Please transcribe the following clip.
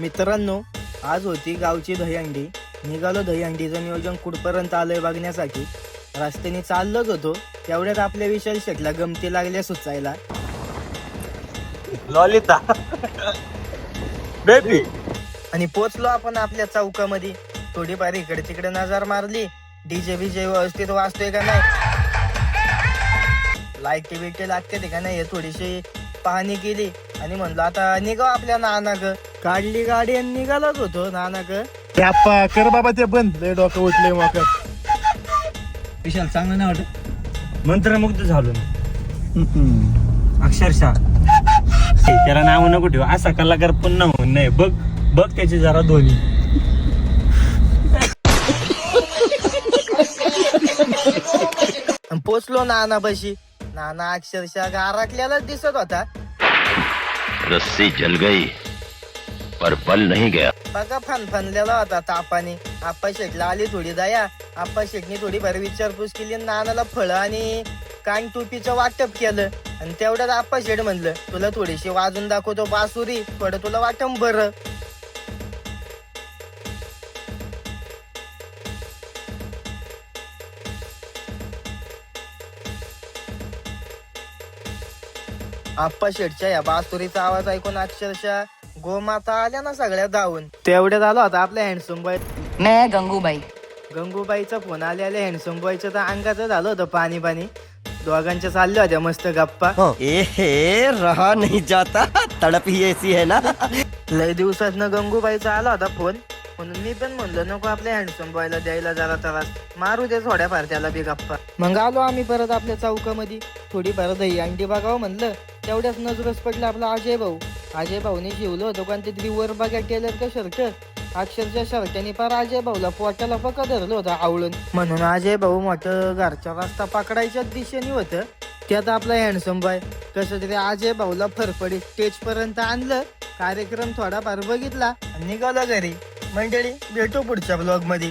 मित्रांनो, आज होती गावची दहीहंडी. निघालो दहीहंडीचं नियोजन कुठपर्यंत आलंय बघण्यासाठी. रस्त्याने चाललोच होतो, तेवढ्यात आपल्या विशाल शेटला गमती लागल्या सुचायला. लॉलिता बेबी आणि पोचलो आपण आपल्या चौकामध्ये. थोडीफार इकडे तिकडे नजर मारली, डीजे बीजे व्यवस्थित वाजतोय का नाही, लाईटी बिटी लागते का नाही, हे थोडीशी पाहणी केली आणि म्हणलो आता निघाव आपल्या नानाक. काढली गाडी आणि निघालोच होतो नानाक. कर बाबा ते बंद, लय डोकं उठले मग. विशाल चांगलं नाही वाटत, मंत्रमुग्ध झालो अक्षरशः. त्याला नाव नको ठेव, असा कलाकार पुन्हा होऊन नाही. बघ बघ त्याची जरा दोन्ही. पोचलो नानापाशी. नाना अक्षरशः गारटल्यालाच दिसत होता. रस्सी जल गई पर बल नहीं गया. बघा फनफनलेला होता तापाने. आप्पा शेटला आली थोडी दया. आप्पा शेटनी थोडी भर विचारपूस केली, नानाला फळं आणि कान टोपीचं वाटप केलं. आणि तेवढ्यात आप्पा शेट म्हणलं, तुला थोडीशी वाजून दाखवतो बासुरी, थोडं तुला वाटम बरं. आप्पा शेटच्या या बासुरीचा आवाज ऐकून अक्षरशः गोमाता आल्या ना सगळ्या धावून. तेवढ्यात आलो होता आपल्या हँडसम बॉय. मैं गंगूबाई. गंगूबाईचा फोन आलेल्या हँडसम बॉयचं तर अंगाचं झालं होतं पाणी पाणी. दोघांच्या चालल्या होत्या मस्त गप्पा. ए रहा नहीं जाता, तड़प ही ऐसी है ना. लय दिवसातनं गंगूबाईचा आला होता फोन, म्हणून मी पण म्हणलं नको आपल्या हँडसम बॉयला द्यायला जरा त्रास, मारू दे थोड्याफार त्याला बी गप्पा. मग आलो आम्ही परत आपल्या चौकामध्ये. थोडीफार दही अंडी बघावं म्हणलं, तेवढ्याच नजरच पडलं आपला अजय भाऊ. अजय भाऊने शिवलं होतं कोणते तरी वर बघा टेलर का शर्ट. अक्षरशः शर्टाने पार अजय भाऊला पोटाला पका धरलं होतं आवळून. म्हणून अजय भाऊ मोठं घरचा रस्ता पकडायच्याच दिशेने होतं. त्यात आपला हँडसम बॉय कसं तरी अजय भाऊला फरफडीत स्टेज पर्यंत आणलं. कार्यक्रम थोडाफार बघितला आणि निघाला घरी. मंडळी, भेटू पुढच्या ब्लॉग मध्ये.